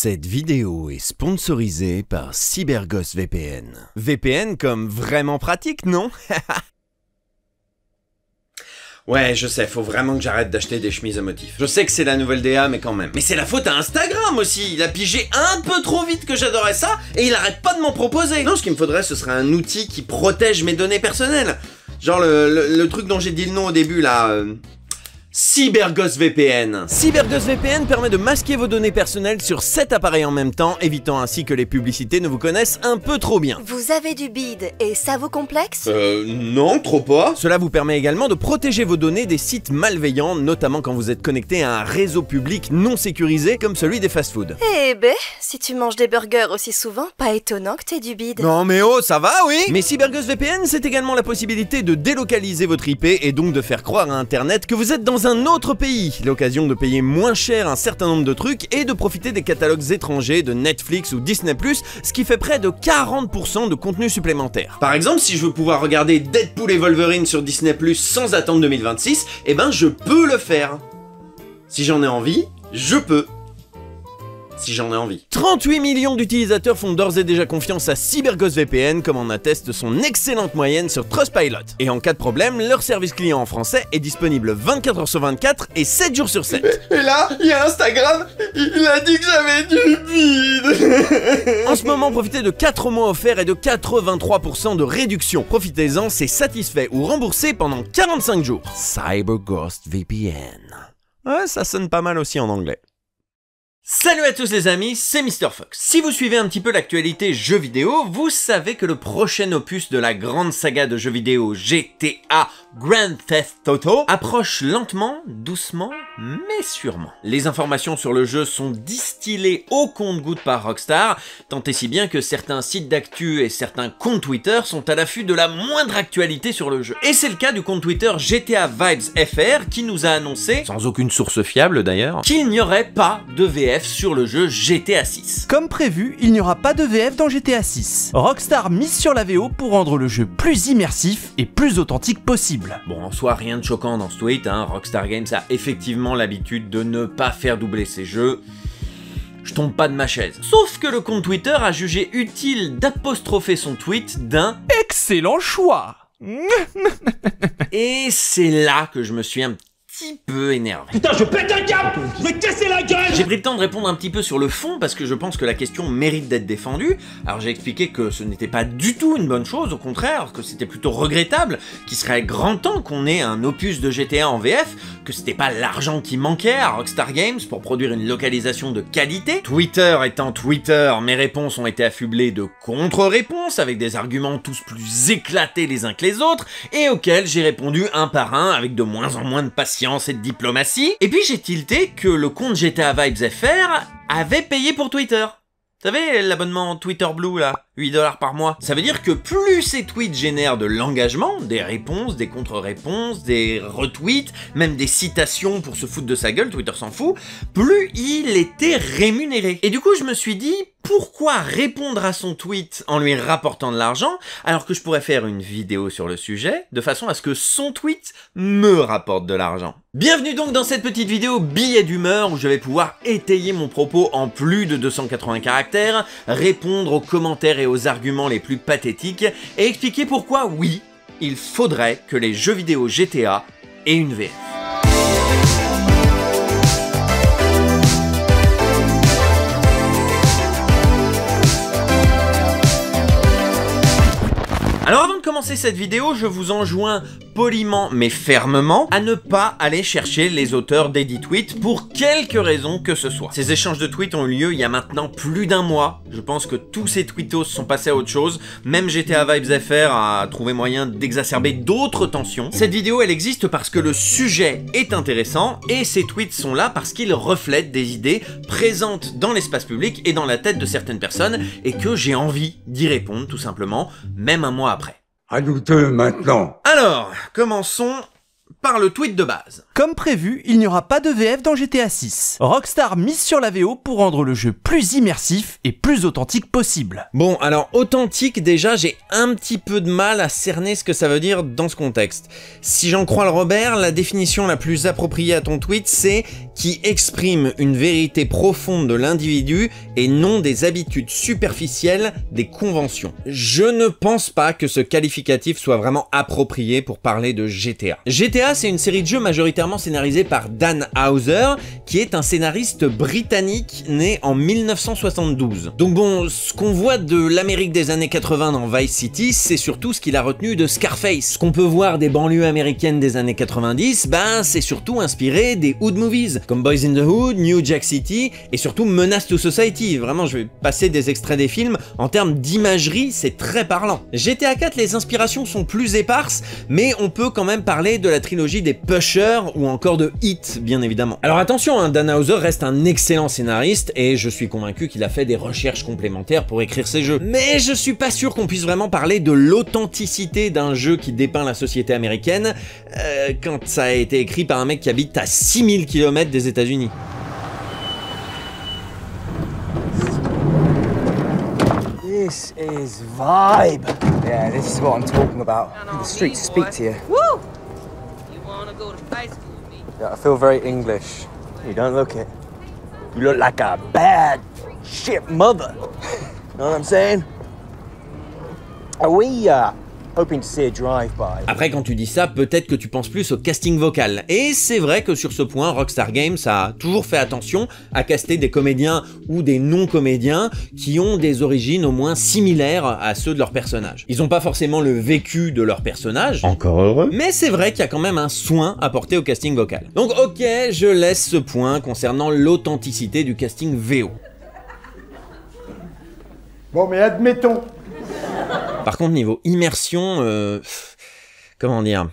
Cette vidéo est sponsorisée par CyberGhost VPN. VPN comme vraiment pratique, non? Ouais, je sais, faut vraiment que j'arrête d'acheter des chemises à motifs. Je sais que c'est la nouvelle DA, mais quand même. Mais c'est la faute à Instagram aussi. Il a pigé un peu trop vite que j'adorais ça, et il arrête pas de m'en proposer. Non, ce qu'il me faudrait, ce serait un outil qui protège mes données personnelles. Genre le truc dont j'ai dit le nom au début, là... CyberGhost VPN. CyberGhost VPN permet de masquer vos données personnelles sur 7 appareils en même temps, évitant ainsi que les publicités ne vous connaissent un peu trop bien. Vous avez du bide et ça vous complexe? Non, trop pas. Cela vous permet également de protéger vos données des sites malveillants, notamment quand vous êtes connecté à un réseau public non sécurisé comme celui des fast-foods. Eh ben, si tu manges des burgers aussi souvent, pas étonnant que t'aies du bide. Non mais oh, ça va, oui. Mais CyberGhost VPN, c'est également la possibilité de délocaliser votre IP et donc de faire croire à Internet que vous êtes dans un autre pays, l'occasion de payer moins cher un certain nombre de trucs et de profiter des catalogues étrangers de Netflix ou Disney+, ce qui fait près de 40% de contenu supplémentaire. Par exemple, si je veux pouvoir regarder Deadpool et Wolverine sur Disney+ sans attendre 2026, eh ben je peux le faire. Si j'en ai envie, je peux. Si j'en ai envie. 38 millions d'utilisateurs font d'ores et déjà confiance à CyberGhost VPN, comme en atteste son excellente moyenne sur Trustpilot. Et en cas de problème, leur service client en français est disponible 24h sur 24 et 7 jours sur 7. Et là, il y a Instagram, il a dit que j'avais du bide. En ce moment, profitez de 4 mois offerts et de 83% de réduction. Profitez-en, c'est satisfait ou remboursé pendant 45 jours. CyberGhost VPN. Ouais, ça sonne pas mal aussi en anglais. Salut à tous les amis, c'est MrFox. Si vous suivez un petit peu l'actualité jeux vidéo, vous savez que le prochain opus de la grande saga de jeux vidéo GTA Grand Theft Auto approche lentement, doucement, mais sûrement. Les informations sur le jeu sont distillées au compte-gouttes par Rockstar, tant et si bien que certains sites d'actu et certains comptes Twitter sont à l'affût de la moindre actualité sur le jeu. Et c'est le cas du compte Twitter GTA Vibes FR qui nous a annoncé, sans aucune source fiable d'ailleurs, qu'il n'y aurait pas de VF sur le jeu GTA 6. Comme prévu, il n'y aura pas de VF dans GTA 6. Rockstar mise sur la VO pour rendre le jeu plus immersif et plus authentique possible. Bon, en soi, rien de choquant dans ce tweet, hein. Rockstar Games a effectivement l'habitude de ne pas faire doubler ses jeux. Je tombe pas de ma chaise. Sauf que le compte Twitter a jugé utile d'apostropher son tweet d'un Excellent choix. Et c'est là que je me suis un petit peu énervé. Putain, je pète un câble! Je vais te casser la gueule! J'ai pris le temps de répondre un petit peu sur le fond parce que je pense que la question mérite d'être défendue. Alors j'ai expliqué que ce n'était pas du tout une bonne chose, au contraire, que c'était plutôt regrettable, qu'il serait grand temps qu'on ait un opus de GTA en VF, que c'était pas l'argent qui manquait à Rockstar Games pour produire une localisation de qualité. Twitter étant Twitter, mes réponses ont été affublées de contre-réponses avec des arguments tous plus éclatés les uns que les autres et auxquels j'ai répondu un par un avec de moins en moins de patience et de diplomatie. Et puis j'ai tilté que le compte GTA Vibes FR avait payé pour Twitter. Vous savez, l'abonnement Twitter Blue là, 8$ par mois. Ça veut dire que plus ces tweets génèrent de l'engagement, des réponses, des contre-réponses, des retweets, même des citations pour se foutre de sa gueule, Twitter s'en fout, plus il était rémunéré. Et du coup je me suis dit, pourquoi répondre à son tweet en lui rapportant de l'argent, alors que je pourrais faire une vidéo sur le sujet, de façon à ce que son tweet me rapporte de l'argent. Bienvenue donc dans cette petite vidéo billet d'humeur où je vais pouvoir étayer mon propos en plus de 280 caractères, répondre aux commentaires et aux arguments les plus pathétiques, et expliquer pourquoi, oui, il faudrait que les jeux vidéo GTA aient une VF. Alors avant de commencer cette vidéo, je vous enjoins poliment mais fermement à ne pas aller chercher les auteurs des dits tweets pour quelque raison que ce soit. Ces échanges de tweets ont eu lieu il y a maintenant plus d'un mois. Je pense que tous ces tweetos sont passés à autre chose. Même GTA Vibes FR a trouvé moyen d'exacerber d'autres tensions. Cette vidéo, elle existe parce que le sujet est intéressant et ces tweets sont là parce qu'ils reflètent des idées présentes dans l'espace public et dans la tête de certaines personnes et que j'ai envie d'y répondre tout simplement, même un mois après. À nous deux maintenant. Alors, commençons par le tweet de base. Comme prévu, il n'y aura pas de VF dans GTA 6. Rockstar mise sur la VO pour rendre le jeu plus immersif et plus authentique possible. Bon, alors authentique, déjà, j'ai un petit peu de mal à cerner ce que ça veut dire dans ce contexte. Si j'en crois le Robert, la définition la plus appropriée à ton tweet, c'est qui exprime une vérité profonde de l'individu et non des habitudes superficielles des conventions. Je ne pense pas que ce qualificatif soit vraiment approprié pour parler de GTA. GTA, c'est une série de jeux majoritairement scénarisée par Dan Houser, qui est un scénariste britannique né en 1972. Donc bon, ce qu'on voit de l'Amérique des années 80 dans Vice City, c'est surtout ce qu'il a retenu de Scarface. Ce qu'on peut voir des banlieues américaines des années 90, ben c'est surtout inspiré des Hood movies, comme Boys in the Hood, New Jack City, et surtout Menace to Society. Vraiment, je vais passer des extraits des films, en termes d'imagerie, c'est très parlant. GTA 4, les inspirations sont plus éparses, mais on peut quand même parler de la trilogie des Pushers ou encore de Hit, bien évidemment. Alors attention, hein, Dan Houser reste un excellent scénariste et je suis convaincu qu'il a fait des recherches complémentaires pour écrire ses jeux. Mais je suis pas sûr qu'on puisse vraiment parler de l'authenticité d'un jeu qui dépeint la société américaine quand ça a été écrit par un mec qui habite à 6000 km des États-Unis. This is vibe. Yeah, this is what I'm talking about. The streets speak to you. Woo! You wanna go to high school with me? Yeah, I feel very English. You don't look it. You look like a bad shit mother. Know what I'm saying? Are we hoping to see a drive-by? Après, quand tu dis ça, peut-être que tu penses plus au casting vocal. Et c'est vrai que sur ce point, Rockstar Games a toujours fait attention à caster des comédiens ou des non-comédiens qui ont des origines au moins similaires à ceux de leurs personnages. Ils n'ont pas forcément le vécu de leur personnage. Encore heureux. Mais c'est vrai qu'il y a quand même un soin apporté au casting vocal. Donc ok, je laisse ce point concernant l'authenticité du casting VO. Bon, mais admettons. Par contre, niveau immersion, comment dire?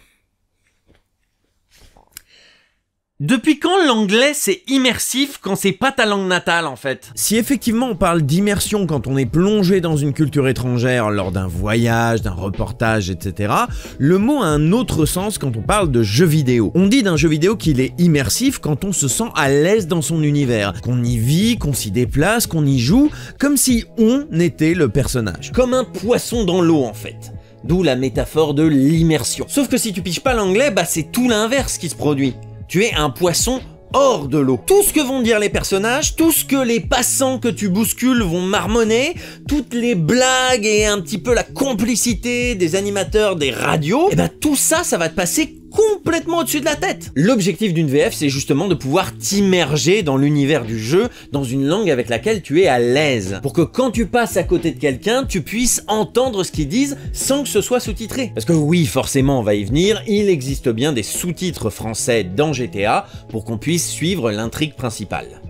Depuis quand l'anglais c'est immersif quand c'est pas ta langue natale en fait? Si effectivement on parle d'immersion quand on est plongé dans une culture étrangère lors d'un voyage, d'un reportage, etc., le mot a un autre sens quand on parle de jeu vidéo. On dit d'un jeu vidéo qu'il est immersif quand on se sent à l'aise dans son univers, qu'on y vit, qu'on s'y déplace, qu'on y joue, comme si on était le personnage. Comme un poisson dans l'eau en fait. D'où la métaphore de l'immersion. Sauf que si tu piges pas l'anglais, bah c'est tout l'inverse qui se produit. Tu es un poisson hors de l'eau. Tout ce que vont dire les personnages, tout ce que les passants que tu bouscules vont marmonner, toutes les blagues et un petit peu la complicité des animateurs des radios, et ben tout ça, ça va te passer complètement au-dessus de la tête. L'objectif d'une VF, c'est justement de pouvoir t'immerger dans l'univers du jeu, dans une langue avec laquelle tu es à l'aise, pour que quand tu passes à côté de quelqu'un, tu puisses entendre ce qu'ils disent sans que ce soit sous-titré. Parce que oui, forcément, on va y venir, il existe bien des sous-titres français dans GTA pour qu'on puisse suivre l'intrigue principale.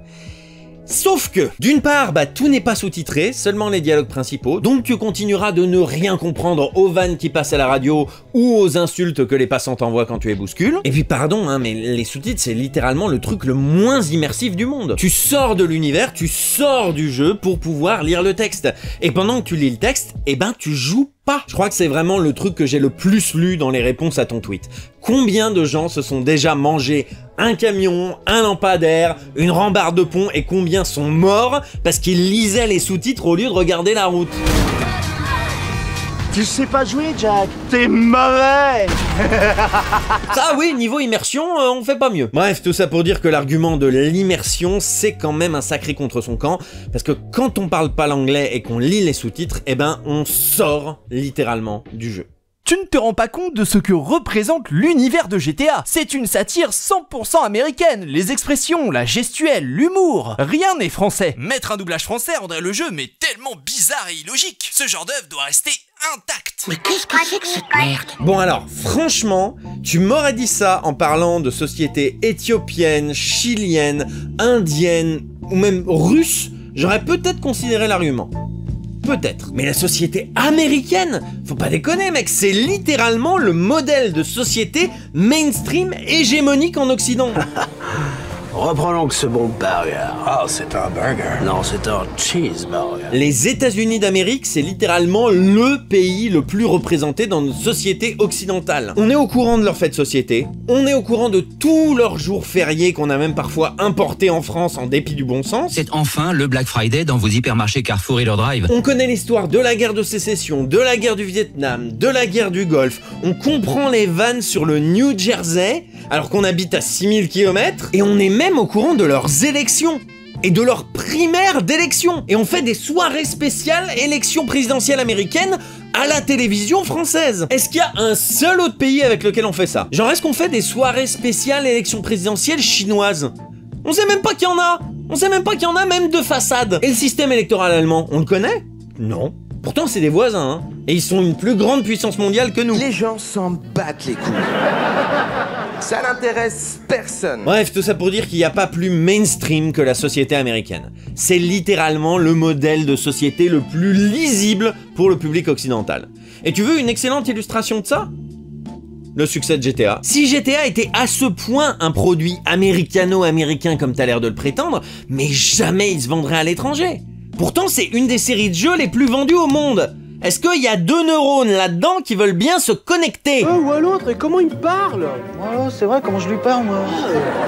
Sauf que, d'une part, bah tout n'est pas sous-titré, seulement les dialogues principaux, donc tu continueras de ne rien comprendre aux vannes qui passent à la radio ou aux insultes que les passants t'envoient quand tu les bouscules. Et puis pardon, hein, mais les sous-titres c'est littéralement le truc le moins immersif du monde. Tu sors de l'univers, tu sors du jeu pour pouvoir lire le texte. Et pendant que tu lis le texte, eh ben tu joues pas. Je crois que c'est vraiment le truc que j'ai le plus lu dans les réponses à ton tweet. Combien de gens se sont déjà mangés un camion, un lampadaire, une rambarde de pont et combien sont morts parce qu'ils lisaient les sous-titres au lieu de regarder la route? Tu sais pas jouer, Jack. T'es mauvais. Ça oui, niveau immersion, on fait pas mieux. Bref, tout ça pour dire que l'argument de l'immersion, c'est quand même un sacré contre son camp, parce que quand on parle pas l'anglais et qu'on lit les sous-titres, eh ben on sort littéralement du jeu. Tu ne te rends pas compte de ce que représente l'univers de GTA. C'est une satire 100% américaine. Les expressions, la gestuelle, l'humour. Rien n'est français. Mettre un doublage français rendrait le jeu mais tellement bizarre et illogique. Ce genre d'œuvre doit rester intact. Mais qu'est-ce que c'est que cette merde? Bon alors, franchement, tu m'aurais dit ça en parlant de sociétés éthiopiennes, chiliennes, indiennes ou même russes, j'aurais peut-être considéré l'argument. Peut-être. Mais la société américaine, faut pas déconner mec, c'est littéralement le modèle de société mainstream hégémonique en Occident. Reprenons que ce bon burger. Ah, c'est un burger. Non, c'est un cheeseburger. Les États-Unis d'Amérique, c'est littéralement le pays le plus représenté dans notre société occidentale. On est au courant de leurs fêtes de société, on est au courant de tous leurs jours fériés qu'on a même parfois importés en France en dépit du bon sens. C'est enfin le Black Friday dans vos hypermarchés Carrefour et leur drive. On connaît l'histoire de la guerre de sécession, de la guerre du Vietnam, de la guerre du Golfe. On comprend les vannes sur le New Jersey, alors qu'on habite à 6000 km, et on est même au courant de leurs élections. Et de leurs primaires d'élections. Et on fait des soirées spéciales élections présidentielles américaines à la télévision française. Est-ce qu'il y a un seul autre pays avec lequel on fait ça? Genre, est-ce qu'on fait des soirées spéciales élections présidentielles chinoises? On sait même pas qu'il y en a. On sait même pas qu'il y en a même de façade. Et le système électoral allemand, on le connaît? Non. Pourtant, c'est des voisins, hein. Et ils sont une plus grande puissance mondiale que nous. Les gens s'en battent les couilles. Ça n'intéresse personne. Bref, tout ça pour dire qu'il n'y a pas plus mainstream que la société américaine. C'est littéralement le modèle de société le plus lisible pour le public occidental. Et tu veux une excellente illustration de ça? Le succès de GTA. Si GTA était à ce point un produit américano-américain comme t'as l'air de le prétendre, mais jamais il se vendrait à l'étranger. Pourtant, c'est une des séries de jeux les plus vendues au monde. Est-ce qu'il y a 2 neurones là-dedans qui veulent bien se connecter? Ou à l'autre, et comment il me parle? Oh, c'est vrai, comment je lui parle, moi.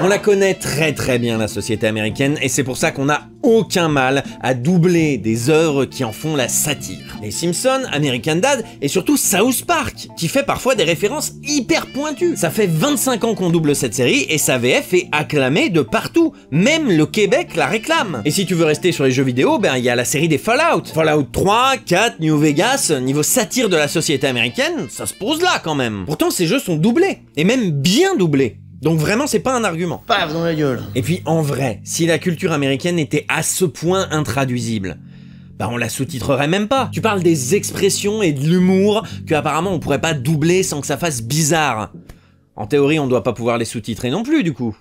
On la connaît très bien, la société américaine, et c'est pour ça qu'on n'a aucun mal à doubler des œuvres qui en font la satire. Les Simpsons, American Dad, et surtout South Park, qui fait parfois des références hyper pointues. Ça fait 25 ans qu'on double cette série, et sa VF est acclamée de partout. Même le Québec la réclame. Et si tu veux rester sur les jeux vidéo, ben il y a la série des Fallout. Fallout 3, 4, New Vegas, niveau satire de la société américaine, ça se pose là quand même. Pourtant ces jeux sont doublés, et même bien doublés. Donc vraiment c'est pas un argument. Paf dans la gueule. Et puis en vrai, si la culture américaine était à ce point intraduisible, bah on la sous-titrerait même pas. Tu parles des expressions et de l'humour que apparemment on pourrait pas doubler sans que ça fasse bizarre. En théorie on doit pas pouvoir les sous-titrer non plus du coup.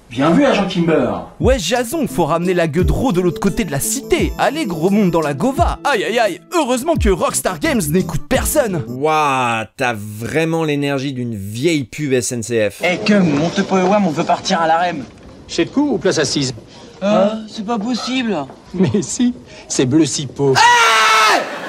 Bien vu, agent Kimber. Ouais, Jason, faut ramener la Gueudreau de l'autre côté de la cité. Allez, gros monde dans la Gova. Aïe aïe aïe, heureusement que Rockstar Games n'écoute personne. Waouh, t'as vraiment l'énergie d'une vieille pub SNCF. Eh, Cum, monte pas on veut partir à l'arène. Chez de coup ou place assise? C'est pas possible. Mais si, c'est bleu cipo.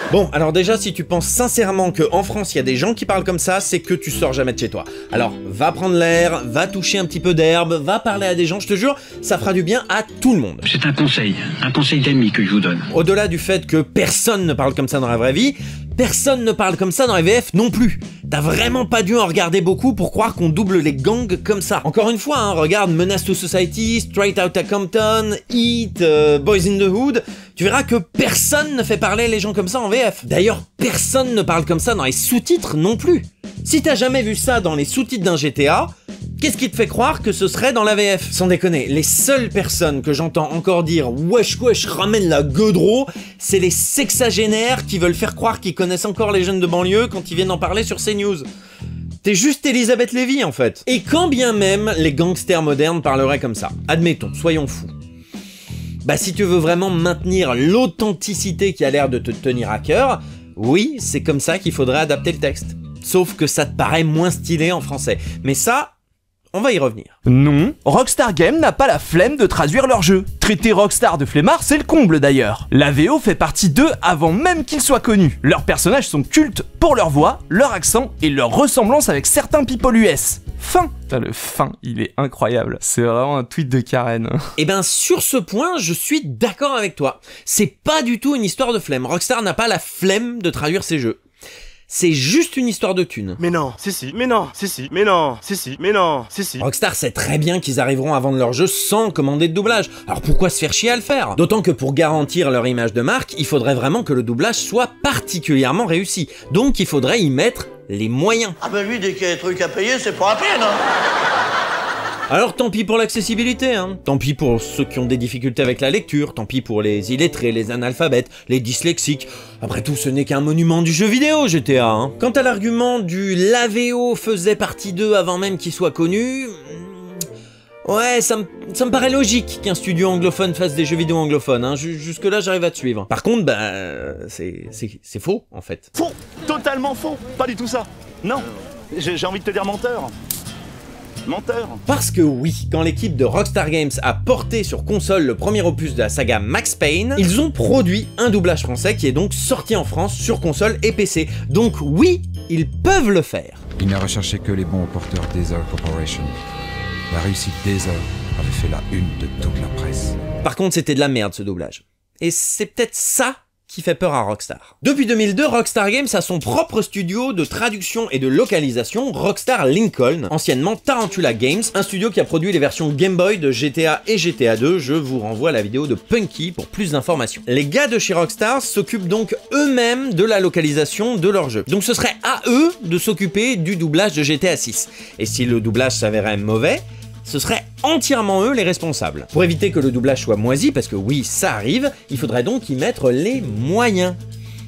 Bon, alors déjà, si tu penses sincèrement qu'en France, il y a des gens qui parlent comme ça, c'est que tu sors jamais de chez toi. Alors, va prendre l'air, va toucher un petit peu d'herbe, va parler à des gens, je te jure, ça fera du bien à tout le monde. C'est un conseil d'ami que je vous donne. Au-delà du fait que personne ne parle comme ça dans la vraie vie, personne ne parle comme ça dans les VF non plus. T'as vraiment pas dû en regarder beaucoup pour croire qu'on double les gangs comme ça. Encore une fois, hein, regarde Menace to Society, Straight Outta Compton, Heat, Boys in the Hood, tu verras que personne ne fait parler les gens comme ça en VF. D'ailleurs, personne ne parle comme ça dans les sous-titres non plus. Si t'as jamais vu ça dans les sous-titres d'un GTA, qu'est-ce qui te fait croire que ce serait dans la VF? Sans déconner, les seules personnes que j'entends encore dire « Wesh wesh, ramène la Gueudreau », c'est les sexagénaires qui veulent faire croire qu'ils connaissent encore les jeunes de banlieue quand ils viennent en parler sur CNews. T'es juste Elisabeth Lévy en fait. Et quand bien même les gangsters modernes parleraient comme ça, admettons, soyons fous. Bah si tu veux vraiment maintenir l'authenticité qui a l'air de te tenir à cœur, oui, c'est comme ça qu'il faudrait adapter le texte. Sauf que ça te paraît moins stylé en français. Mais ça, on va y revenir. Non, Rockstar Games n'a pas la flemme de traduire leur jeu. Traiter Rockstar de flemmard, c'est le comble d'ailleurs. La VO fait partie d'eux avant même qu'ils soient connus. Leurs personnages sont cultes pour leur voix, leur accent et leur ressemblance avec certains people US. Fin. Putain, le fin, il est incroyable. C'est vraiment un tweet de Karen. Et ben sur ce point, je suis d'accord avec toi. C'est pas du tout une histoire de flemme. Rockstar n'a pas la flemme de traduire ses jeux. C'est juste une histoire de thunes. Mais non, si, mais non, si, mais non, si, mais non, si. Rockstar sait très bien qu'ils arriveront à vendre leur jeu sans commander de doublage. Alors pourquoi se faire chier à le faire? D'autant que pour garantir leur image de marque, il faudrait vraiment que le doublage soit particulièrement réussi. Donc il faudrait y mettre les moyens. Ah bah lui, dès qu'il y a des trucs à payer, c'est pas à peine, hein. Alors tant pis pour l'accessibilité, hein. Tant pis pour ceux qui ont des difficultés avec la lecture, tant pis pour les illettrés, les analphabètes, les dyslexiques. Après tout, ce n'est qu'un monument du jeu vidéo, GTA, hein. Quant à l'argument du l'AVO faisait partie d'eux avant même qu'il soit connu... Ouais, ça me paraît logique qu'un studio anglophone fasse des jeux vidéo anglophones, hein. Jusque là, j'arrive à te suivre. Par contre, bah, c'est faux, en fait. Faux! Totalement faux! Pas du tout ça! Non! J'ai envie de te dire menteur! menteur. Parce que oui, quand l'équipe de Rockstar Games a porté sur console le premier opus de la saga Max Payne, ils ont produit un doublage français qui est donc sorti en France sur console et PC. Donc oui, ils peuvent le faire. Il n'a recherché que les bons porteurs Desert Corporation. La réussite Desert avait fait la une de toute la presse. Par contre, c'était de la merde ce doublage. Et c'est peut-être ça qui fait peur à Rockstar. Depuis 2002, Rockstar Games a son propre studio de traduction et de localisation, Rockstar Lincoln, anciennement Tarantula Games, un studio qui a produit les versions Game Boy de GTA et GTA 2, je vous renvoie à la vidéo de Punky pour plus d'informations. Les gars de chez Rockstar s'occupent donc eux-mêmes de la localisation de leur jeu. Donc ce serait à eux de s'occuper du doublage de GTA 6. Et si le doublage s'avérait mauvais, ce seraient entièrement eux les responsables. Pour éviter que le doublage soit moisi, parce que oui, ça arrive, il faudrait donc y mettre les moyens.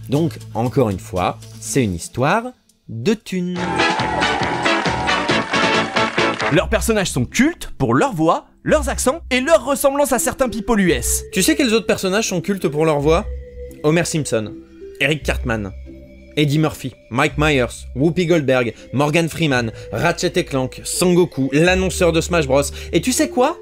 Donc, encore une fois, c'est une histoire de thunes. Leurs personnages sont cultes pour leur voix, leurs accents et leur ressemblance à certains people US. Tu sais quels autres personnages sont cultes pour leur voix? Homer Simpson, Eric Cartman, Eddie Murphy, Mike Myers, Whoopi Goldberg, Morgan Freeman, Ratchet & Clank, Sangoku, l'annonceur de Smash Bros. Et tu sais quoi?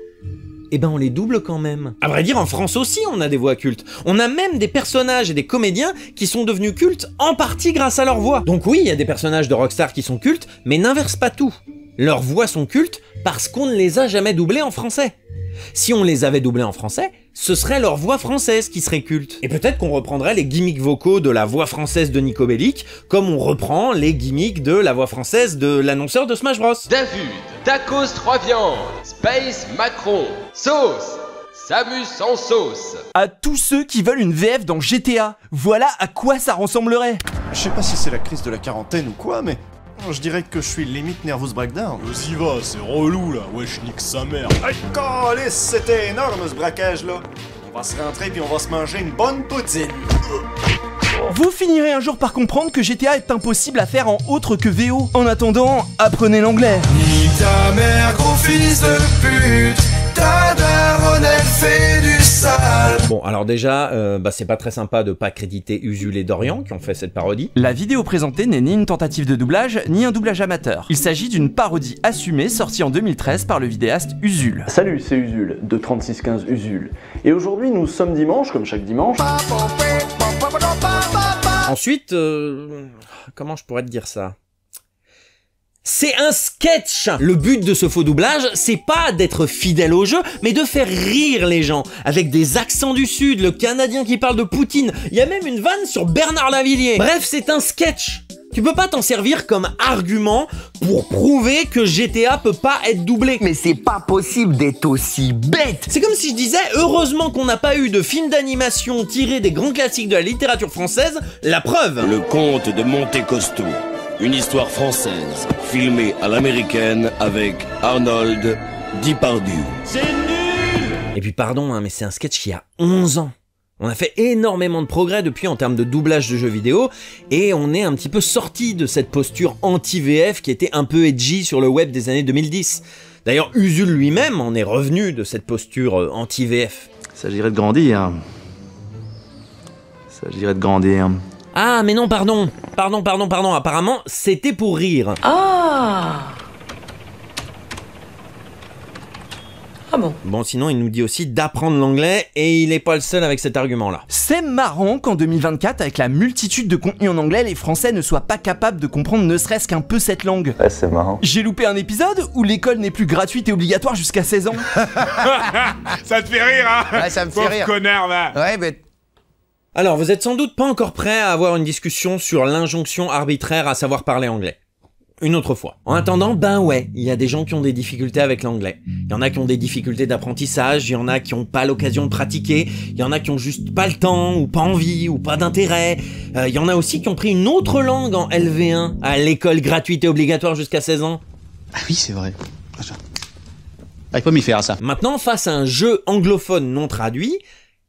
Eh ben on les double quand même. À vrai dire, en France aussi on a des voix cultes. On a même des personnages et des comédiens qui sont devenus cultes en partie grâce à leur voix. Donc oui, il y a des personnages de Rockstar qui sont cultes, mais n'inverse pas tout. Leurs voix sont cultes parce qu'on ne les a jamais doublés en français. Si on les avait doublés en français, ce serait leur voix française qui serait culte. Et peut-être qu'on reprendrait les gimmicks vocaux de la voix française de Nico Bellic, comme on reprend les gimmicks de la voix française de l'annonceur de Smash Bros. David, tacos 3 viandes, Space Macron, sauce, Samus sans sauce. À tous ceux qui veulent une VF dans GTA, voilà à quoi ça ressemblerait. Je sais pas si c'est la crise de la quarantaine ou quoi, mais je dirais que je suis limite nervous breakdown. Vas-y va, c'est relou là, wesh nique sa mère. Hey, câlisse, c'était énorme ce braquage là. On va se rentrer puis on va se manger une bonne poutine. Vous finirez un jour par comprendre que GTA est impossible à faire en autre que VO. En attendant, apprenez l'anglais. Nique ta mère, gros fils de pute. Ta daronne, elle fait du sale. Bon, alors déjà, c'est pas très sympa de pas créditer Usul et Dorian qui ont fait cette parodie. La vidéo présentée n'est ni une tentative de doublage, ni un doublage amateur. Il s'agit d'une parodie assumée sortie en 2013 par le vidéaste Usul. Salut, c'est Usul, de 3615 Usul. Et aujourd'hui, nous sommes dimanche, comme chaque dimanche. Ensuite, comment je pourrais te dire ça? C'est un sketch! Le but de ce faux doublage, c'est pas d'être fidèle au jeu, mais de faire rire les gens, avec des accents du Sud, le Canadien qui parle de Poutine, il y a même une vanne sur Bernard Lavilliers. Bref, c'est un sketch! Tu peux pas t'en servir comme argument pour prouver que GTA peut pas être doublé. Mais c'est pas possible d'être aussi bête! C'est comme si je disais, heureusement qu'on n'a pas eu de film d'animation tiré des grands classiques de la littérature française, la preuve! Le Comte de Monte Costo. Une histoire française, filmée à l'américaine avec Arnold Depardieu. C'est nul! Et puis pardon, hein, mais c'est un sketch qui a 11 ans. On a fait énormément de progrès depuis en termes de doublage de jeux vidéo, et on est un petit peu sorti de cette posture anti-VF qui était un peu edgy sur le web des années 2010. D'ailleurs, Usul lui-même en est revenu de cette posture anti-VF. Il s'agirait de grandir. Il s'agirait de grandir. Ah, mais non, pardon, apparemment, c'était pour rire. Ah bon. Bon, sinon, il nous dit aussi d'apprendre l'anglais, et il est pas le seul avec cet argument-là. C'est marrant qu'en 2024, avec la multitude de contenus en anglais, les Français ne soient pas capables de comprendre ne serait-ce qu'un peu cette langue. Ouais, c'est marrant. J'ai loupé un épisode où l'école n'est plus gratuite et obligatoire jusqu'à 16 ans. Ça te fait rire, hein? Ouais, ça me fait rire. Connard, va. Ouais, mais... Alors, vous êtes sans doute pas encore prêt à avoir une discussion sur l'injonction arbitraire à savoir parler anglais. Une autre fois. En attendant, ben ouais, il y a des gens qui ont des difficultés avec l'anglais. Il y en a qui ont des difficultés d'apprentissage, il y en a qui ont pas l'occasion de pratiquer, il y en a qui ont juste pas le temps, ou pas envie, ou pas d'intérêt. Il y en a aussi qui ont pris une autre langue en LV1, à l'école gratuite et obligatoire jusqu'à 16 ans. Ah oui, c'est vrai. Il faut m'y faire à ça. Maintenant, face à un jeu anglophone non traduit,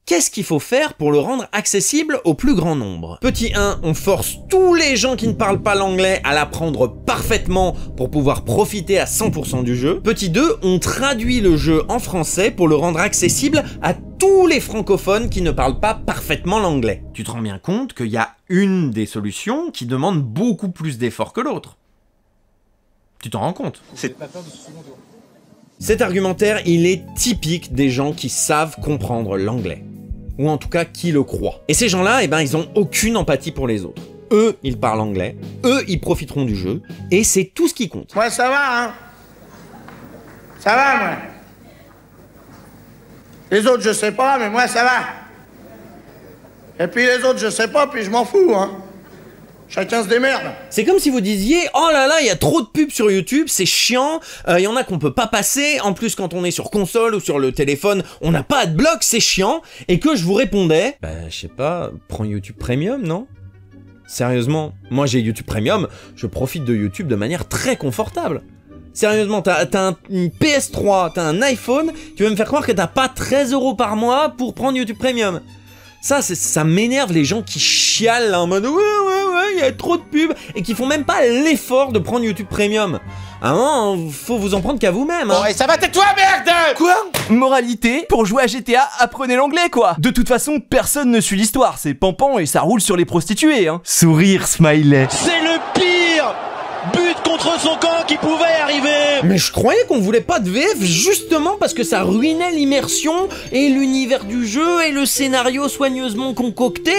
qu'est-ce qu'il faut faire pour le rendre accessible au plus grand nombre? Petit 1, on force tous les gens qui ne parlent pas l'anglais à l'apprendre parfaitement pour pouvoir profiter à 100% du jeu. Petit 2, on traduit le jeu en français pour le rendre accessible à tous les francophones qui ne parlent pas parfaitement l'anglais. Tu te rends bien compte qu'il y a une des solutions qui demande beaucoup plus d'efforts que l'autre. Tu t'en rends compte? Cet argumentaire, il est typique des gens qui savent comprendre l'anglais. Ou en tout cas, qui le croient. Et ces gens-là, eh ben, ils ont aucune empathie pour les autres. Eux, ils parlent anglais, eux, ils profiteront du jeu, et c'est tout ce qui compte. Moi, ça va, hein. Ça va, moi. Les autres, je sais pas, mais moi, ça va. Et puis les autres, je sais pas, puis je m'en fous, hein. Chacun se démerde. C'est comme si vous disiez, oh là là, il y a trop de pubs sur YouTube, c'est chiant, il y en a qu'on peut pas passer, en plus quand on est sur console ou sur le téléphone, on n'a pas AdBlock, c'est chiant, et que je vous répondais, bah je sais pas, prends YouTube Premium, non? Sérieusement, moi j'ai YouTube Premium, je profite de YouTube de manière très confortable. Sérieusement, t'as une PS3, t'as un iPhone, tu veux me faire croire que t'as pas 13 € par mois pour prendre YouTube Premium? Ça m'énerve les gens qui chialent là en mode ouais, il y a trop de pubs et qui font même pas l'effort de prendre YouTube Premium. Ah non, faut vous en prendre qu'à vous-même. Hein. Oh, et ça va, tais-toi, merde! Quoi? Moralité, pour jouer à GTA, apprenez l'anglais quoi. De toute façon, personne ne suit l'histoire, c'est pampan et ça roule sur les prostituées, hein. Sourire, smiley. C'est le pire but contre son camp qui pouvait arriver. Mais je croyais qu'on voulait pas de VF justement parce que ça ruinait l'immersion et l'univers du jeu et le scénario soigneusement concocté.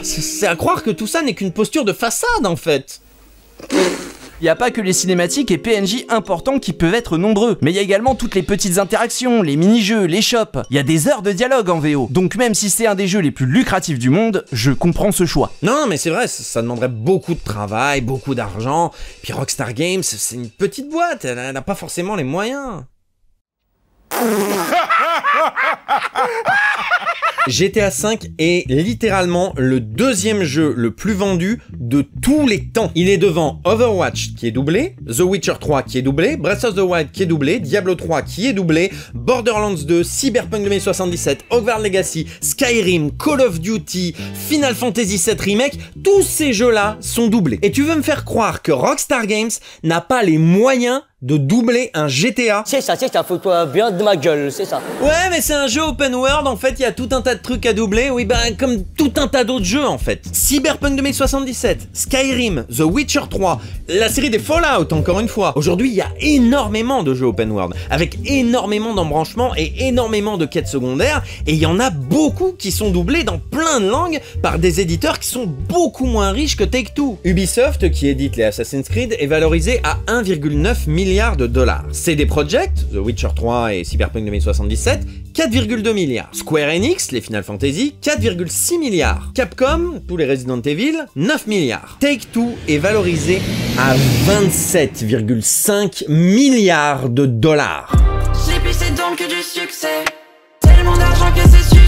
C'est à croire que tout ça n'est qu'une posture de façade en fait. Y a pas que les cinématiques et PNJ importants qui peuvent être nombreux, mais y a également toutes les petites interactions, les mini-jeux, les shops. Y a des heures de dialogue en VO, donc même si c'est un des jeux les plus lucratifs du monde, je comprends ce choix. Non mais c'est vrai, ça demanderait beaucoup de travail, beaucoup d'argent, puis Rockstar Games, c'est une petite boîte, elle n'a pas forcément les moyens. GTA V est littéralement le deuxième jeu le plus vendu de tous les temps. Il est devant Overwatch qui est doublé, The Witcher 3 qui est doublé, Breath of the Wild qui est doublé, Diablo 3 qui est doublé, Borderlands 2, Cyberpunk 2077, Hogwarts Legacy, Skyrim, Call of Duty, Final Fantasy VII Remake, tous ces jeux-là sont doublés. Et tu veux me faire croire que Rockstar Games n'a pas les moyens de doubler un GTA? C'est ça, faut-toi bien de ma gueule, c'est ça. Ouais, mais c'est un jeu open world, en fait, il y a tout un tas de trucs à doubler, oui, bah, comme tout un tas d'autres jeux, en fait. Cyberpunk 2077, Skyrim, The Witcher 3, la série des Fallout, encore une fois. Aujourd'hui, il y a énormément de jeux open world, avec énormément d'embranchements et énormément de quêtes secondaires, et il y en a beaucoup qui sont doublés dans plein de langues par des éditeurs qui sont beaucoup moins riches que Take-Two. Ubisoft, qui édite les Assassin's Creed, est valorisé à 1,9 milliard de dollars. CD Projekt, The Witcher 3 et Cyberpunk 2077, 4,2 milliards. Square Enix, les Final Fantasy, 4,6 milliards. Capcom, tous les Resident Evil, 9 milliards. Take-Two est valorisé à 27,5 milliards de dollars. J'ai pissé donc du succès, tellement d'argent que c'est suspect.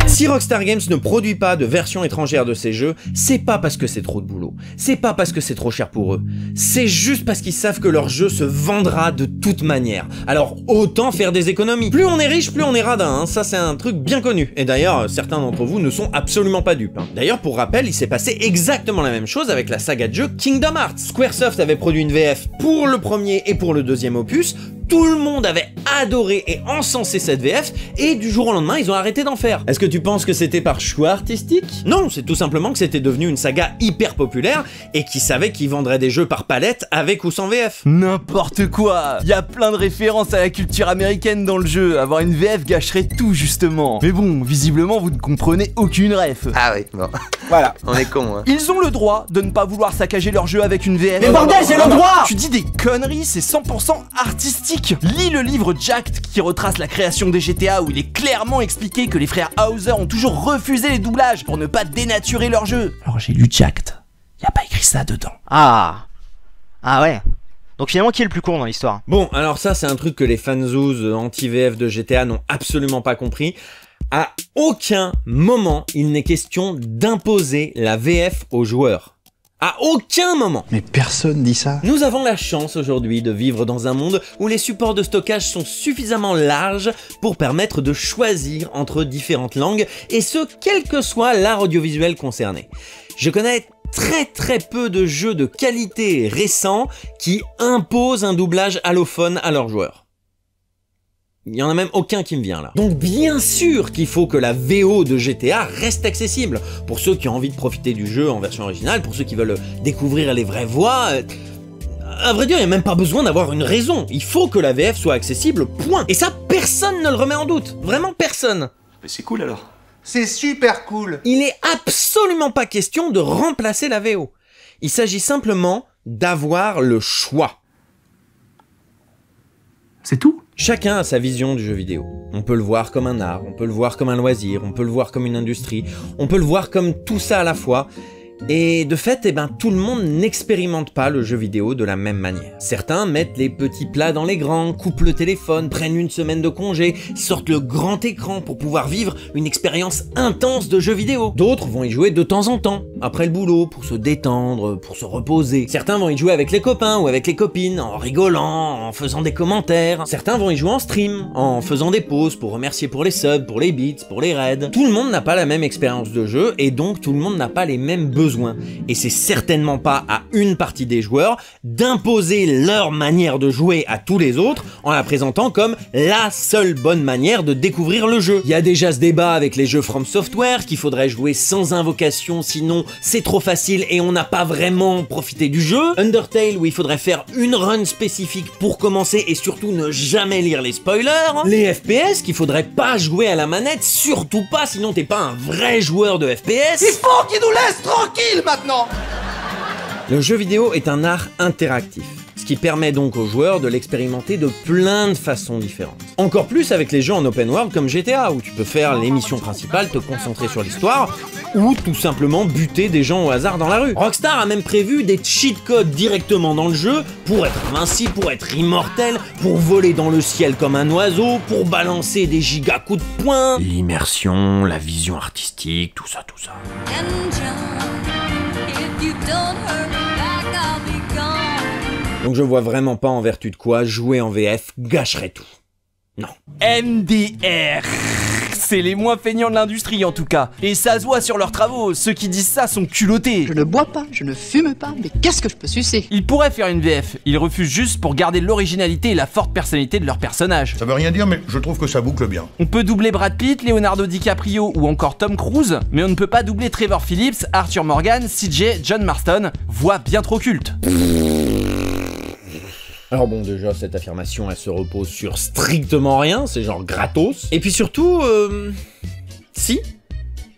Si Rockstar Games ne produit pas de version étrangère de ces jeux, c'est pas parce que c'est trop de boulot, c'est pas parce que c'est trop cher pour eux, c'est juste parce qu'ils savent que leur jeu se vendra de toute manière. Alors autant faire des économies. Plus on est riche, plus on est radin, hein. Ça c'est un truc bien connu. Et d'ailleurs, certains d'entre vous ne sont absolument pas dupes. Hein. D'ailleurs, pour rappel, il s'est passé exactement la même chose avec la saga de jeu Kingdom Hearts. Squaresoft avait produit une VF pour le premier et pour le deuxième opus. Tout le monde avait adoré et encensé cette VF, et du jour au lendemain, ils ont arrêté d'en faire. Est-ce que tu penses que c'était par choix artistique? Non, c'est tout simplement que c'était devenu une saga hyper populaire, et qui savait qu'ils vendraient des jeux par palette, avec ou sans VF. N'importe quoi. Y a plein de références à la culture américaine dans le jeu, avoir une VF gâcherait tout justement. Mais bon, visiblement, vous ne comprenez aucune ref. Ah oui, bon. Voilà. On est con, hein. Ils ont le droit de ne pas vouloir saccager leur jeu avec une VF. Mais bordel, j'ai le droit! Tu dis des conneries, c'est 100% artistique. Lis le livre Jacked qui retrace la création des GTA, où il est clairement expliqué que les frères Hauser ont toujours refusé les doublages pour ne pas dénaturer leur jeu. Alors j'ai lu Jacked, y a pas écrit ça dedans. Ah ouais. Donc finalement, qui est le plus con dans l'histoire? Bon, alors ça c'est un truc que les fanzouz anti-VF de GTA n'ont absolument pas compris. À aucun moment il n'est question d'imposer la VF aux joueurs. À aucun moment. Mais personne dit ça. Nous avons la chance aujourd'hui de vivre dans un monde où les supports de stockage sont suffisamment larges pour permettre de choisir entre différentes langues, et ce, quel que soit l'art audiovisuel concerné. Je connais très peu de jeux de qualité récents qui imposent un doublage allophone à leurs joueurs. Il n'y en a même aucun qui me vient là. Donc bien sûr qu'il faut que la VO de GTA reste accessible pour ceux qui ont envie de profiter du jeu en version originale, pour ceux qui veulent découvrir les vraies voix. à vrai dire, il n'y a même pas besoin d'avoir une raison. Il faut que la VF soit accessible, point. Et ça, personne ne le remet en doute. Vraiment personne. Mais c'est cool alors. C'est super cool. Il n'est absolument pas question de remplacer la VO. Il s'agit simplement d'avoir le choix. C'est tout. Chacun a sa vision du jeu vidéo. On peut le voir comme un art, on peut le voir comme un loisir, on peut le voir comme une industrie, on peut le voir comme tout ça à la fois. Et de fait, tout le monde n'expérimente pas le jeu vidéo de la même manière. Certains mettent les petits plats dans les grands, coupent le téléphone, prennent une semaine de congé, sortent le grand écran pour pouvoir vivre une expérience intense de jeu vidéo. D'autres vont y jouer de temps en temps, après le boulot, pour se détendre, pour se reposer. Certains vont y jouer avec les copains ou avec les copines, en rigolant, en faisant des commentaires. Certains vont y jouer en stream, en faisant des pauses pour remercier pour les subs, pour les bits, pour les raids. Tout le monde n'a pas la même expérience de jeu et donc tout le monde n'a pas les mêmes besoins. Et c'est certainement pas à une partie des joueurs d'imposer leur manière de jouer à tous les autres en la présentant comme la seule bonne manière de découvrir le jeu. Il y a déjà ce débat avec les jeux From Software qu'il faudrait jouer sans invocation, sinon c'est trop facile et on n'a pas vraiment profité du jeu. Undertale où il faudrait faire une run spécifique pour commencer et surtout ne jamais lire les spoilers. Les FPS qu'il faudrait pas jouer à la manette, surtout pas sinon t'es pas un vrai joueur de FPS. Il faut qu'ils nous laissent tranquilles maintenant. Le jeu vidéo est un art interactif, ce qui permet donc aux joueurs de l'expérimenter de plein de façons différentes. Encore plus avec les jeux en open world comme GTA, où tu peux faire les missions principales, te concentrer sur l'histoire, ou tout simplement buter des gens au hasard dans la rue. Rockstar a même prévu des cheat codes directement dans le jeu, pour être invincible, pour être immortel, pour voler dans le ciel comme un oiseau, pour balancer des giga coups de poing. L'immersion, la vision artistique, tout ça, tout ça. Donc je vois vraiment pas en vertu de quoi jouer en VF gâcherait tout. Non. MDR, c'est les moins feignants de l'industrie en tout cas. Et ça se voit sur leurs travaux, ceux qui disent ça sont culottés. Je ne bois pas, je ne fume pas, mais qu'est-ce que je peux sucer? Ils pourraient faire une VF, ils refusent juste pour garder l'originalité et la forte personnalité de leur personnage. Ça veut rien dire, mais je trouve que ça boucle bien. On peut doubler Brad Pitt, Leonardo DiCaprio ou encore Tom Cruise, mais on ne peut pas doubler Trevor Phillips, Arthur Morgan, CJ, John Marston, voix bien trop culte. Alors bon, déjà, cette affirmation, elle se repose sur strictement rien, c'est genre gratos. Et puis surtout, si,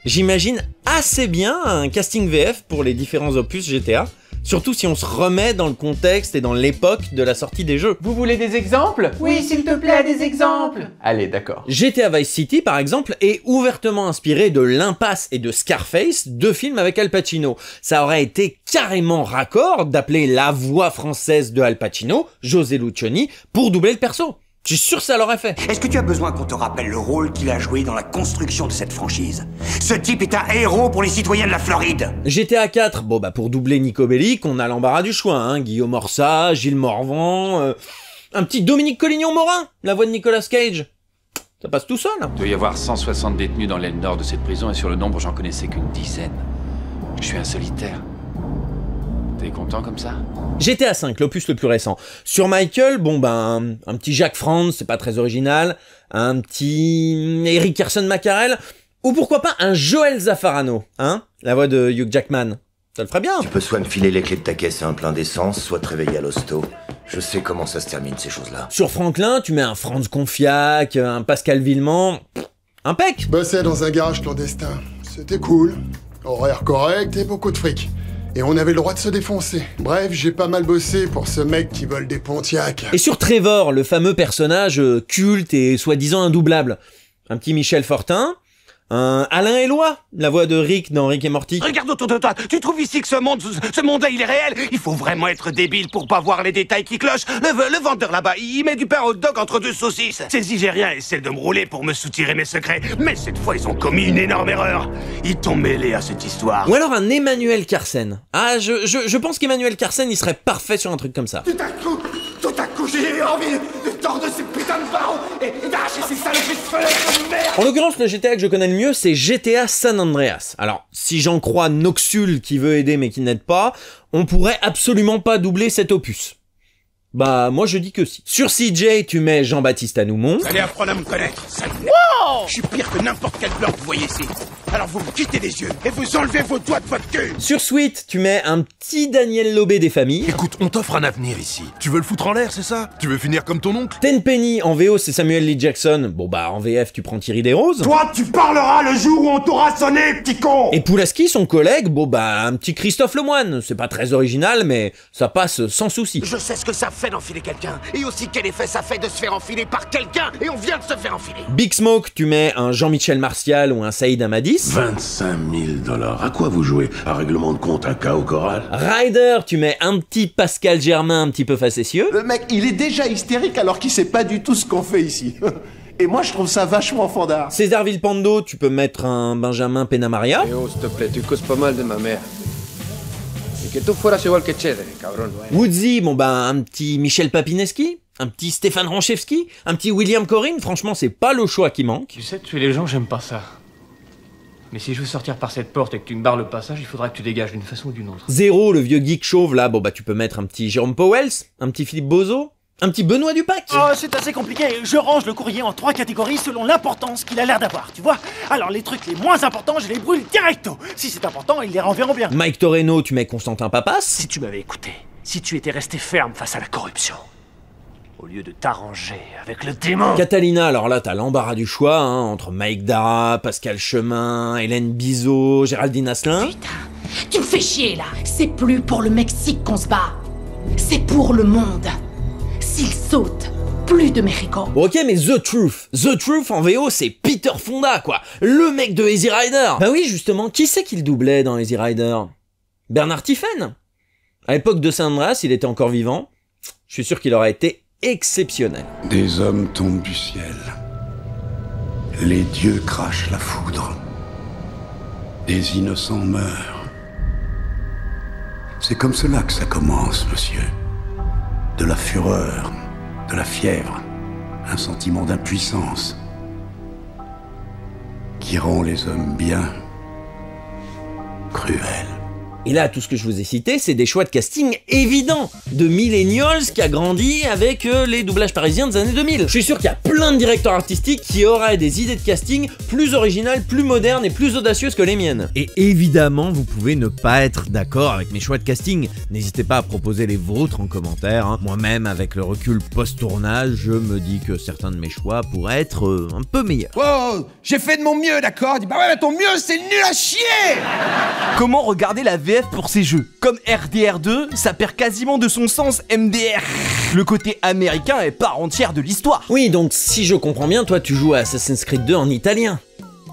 j'imagine assez bien un casting VF pour les différents opus GTA, surtout si on se remet dans le contexte et dans l'époque de la sortie des jeux. Vous voulez des exemples? Oui, s'il te plaît, des exemples. Allez, d'accord. GTA Vice City, par exemple, est ouvertement inspiré de L'Impasse et de Scarface, deux films avec Al Pacino. Ça aurait été carrément raccord d'appeler la voix française de Al Pacino, José Lucioni, pour doubler le perso. Je suis sûr que ça l'aurait fait. Est-ce que tu as besoin qu'on te rappelle le rôle qu'il a joué dans la construction de cette franchise? Ce type est un héros pour les citoyens de la Floride. GTA 4, bon bah pour doubler Nico Bellic, on a l'embarras du choix, hein. Guillaume Orsat, Gilles Morvan, un petit Dominique Collignon-Morin, la voix de Nicolas Cage. Ça passe tout seul. Hein. Il doit y avoir 160 détenus dans l'aile nord de cette prison et sur le nombre j'en connaissais qu'une dizaine. Je suis un solitaire. T'es content comme ça? GTA 5, l'opus le plus récent. Sur Michael, bon ben, un petit Jack Franz, c'est pas très original, un petit Eric Carson Mackerel, ou pourquoi pas un Joel Zaffarano, hein? La voix de Hugh Jackman. Ça le ferait bien. Tu peux soit me filer les clés de ta caisse et un plein d'essence, soit te réveiller à l'hosto. Je sais comment ça se termine ces choses-là. Sur Franklin, tu mets un Franz Confiac, un Pascal Villemont, impec. Bossais dans un garage clandestin, c'était cool. Horaire correct et beaucoup de fric. Et on avait le droit de se défoncer. Bref, j'ai pas mal bossé pour ce mec qui vole des Pontiac. Et sur Trevor, le fameux personnage culte et soi-disant indoublable. Un petit Michel Fortin, un Alain Eloi, la voix de Rick dans Rick et Morty. Regarde autour de toi, tu trouves ici que ce monde-là, il est réel? Il faut vraiment être débile pour pas voir les détails qui clochent. Le vendeur là-bas, il met du pain hot dog entre deux saucisses. Ces Igériens essaient de me rouler pour me soutirer mes secrets, mais cette fois, ils ont commis une énorme erreur. Ils t'ont mêlé à cette histoire. Ou alors un Emmanuel Carsen. Ah, je pense qu'Emmanuel Carsen, il serait parfait sur un truc comme ça. Tout à coup, j'ai envie de tordre ces putains de barreaux et d'arracher ces saloperies de fenêtres de merde. En l'occurrence, le GTA que je connais le mieux, c'est GTA San Andreas. Alors, si j'en crois Noxul qui veut aider mais qui n'aide pas, on pourrait absolument pas doubler cet opus. Bah moi je dis que si. Sur CJ tu mets Jean-Baptiste Anoumon. Vous allez apprendre à me connaître, sale. Wow, je suis pire que n'importe quel blanc que vous voyez ici. Alors vous me quittez les yeux et vous enlevez vos doigts de votre cul. Sur Sweet tu mets un petit Daniel Lobé des familles. Écoute, on t'offre un avenir ici. Tu veux le foutre en l'air, c'est ça? Tu veux finir comme ton oncle? Tenpenny en VO c'est Samuel Lee Jackson. Bon bah en VF tu prends Thierry Desroses. Toi tu parleras le jour où on t'aura sonné, petit con. Et Poulaski son collègue, bon bah un petit Christophe Lemoine. C'est pas très original mais ça passe sans souci. Je sais ce que ça fait d'enfiler quelqu'un, et aussi quel effet ça fait de se faire enfiler par quelqu'un, et on vient de se faire enfiler. Big Smoke, tu mets un Jean-Michel Martial ou un Saïd Amadis. 25 000 $. À quoi vous jouez? Un règlement de compte à cas au choral? Ryder, tu mets un petit Pascal Germain un petit peu facétieux. Le mec, il est déjà hystérique alors qu'il sait pas du tout ce qu'on fait ici. Et moi, je trouve ça vachement fandard. César Villepando, tu peux mettre un Benjamin Penamaria. Oh, s'il te plaît, tu causes pas mal de ma mère. Que tu fueras igual que Chédere, cabrón. Woodsy, bon bah un petit Michel Papineski, un petit Stéphane Ranchevski, un petit William Corinne, franchement c'est pas le choix qui manque. Tu sais, tuer les gens, j'aime pas ça. Mais si je veux sortir par cette porte et que tu me barres le passage, il faudra que tu dégages d'une façon ou d'une autre. Zéro, le vieux geek chauve là, bon bah tu peux mettre un petit Jérôme Powells, un petit Philippe Bozo, un petit Benoît Dupac. Oh, c'est assez compliqué. Je range le courrier en 3 catégories selon l'importance qu'il a l'air d'avoir, tu vois. Alors les trucs les moins importants, je les brûle directo. Si c'est important, ils les renverront bien. Mike Toreno, tu mets Constantin Papas. Si tu m'avais écouté, si tu étais resté ferme face à la corruption, au lieu de t'arranger avec le démon. Catalina, alors là t'as l'embarras du choix, hein, entre Mike Dara, Pascal Chemin, Hélène Bizot, Géraldine Asselin. Putain, tu me fais chier là. C'est plus pour le Mexique qu'on se bat. C'est pour le monde. S'il saute, plus de Mexico. Bon, ok, mais The Truth en VO, c'est Peter Fonda, quoi. Le mec de Easy Rider. Bah oui, justement, qui c'est qui le doublait dans Easy Rider? Bernard Tiffen. À l'époque de San Andreas, il était encore vivant. Je suis sûr qu'il aurait été exceptionnel. Des hommes tombent du ciel. Les dieux crachent la foudre. Des innocents meurent. C'est comme cela que ça commence, monsieur. De la fureur, de la fièvre, un sentiment d'impuissance qui rend les hommes bien cruels. Et là, tout ce que je vous ai cité, c'est des choix de casting évidents de millennials qui a grandi avec les doublages parisiens des années 2000. Je suis sûr qu'il y a plein de directeurs artistiques qui auraient des idées de casting plus originales, plus modernes et plus audacieuses que les miennes. Et évidemment, vous pouvez ne pas être d'accord avec mes choix de casting. N'hésitez pas à proposer les vôtres en commentaire. Hein. Moi-même, avec le recul post-tournage, je me dis que certains de mes choix pourraient être un peu meilleurs. Oh, j'ai fait de mon mieux, d'accord? Bah ouais, mais ton mieux, c'est nul à chier! Comment regarder la VF pour ces jeux? Comme RDR2, ça perd quasiment de son sens MDR. Le côté américain est part entière de l'histoire. Oui, donc si je comprends bien, toi tu joues à Assassin's Creed 2 en italien,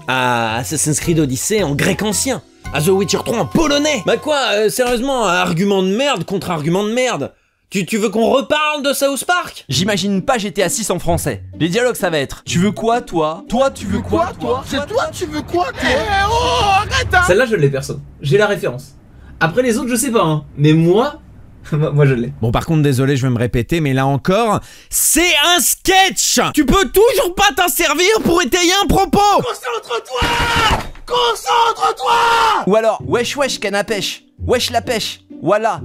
à Assassin's Creed Odyssey en grec ancien, à The Witcher 3 en polonais. Bah quoi, sérieusement, argument de merde contre argument de merde. Tu veux qu'on reparle de South Park? J'imagine pas GTA 6 en français. Les dialogues ça va être: tu veux quoi toi? Toi tu veux quoi toi? C'est toi tu veux quoi toi? Oh, arrête hein. Celle-là je l'ai personne. J'ai la référence. Après les autres je sais pas hein. Mais moi je l'ai. Bon par contre désolé je vais me répéter mais là encore c'est un sketch. Tu peux toujours pas t'en servir pour étayer un propos. Concentre-toi. Concentre-toi. Ou alors wesh wesh canne à pêche. Wesh la pêche. Voilà.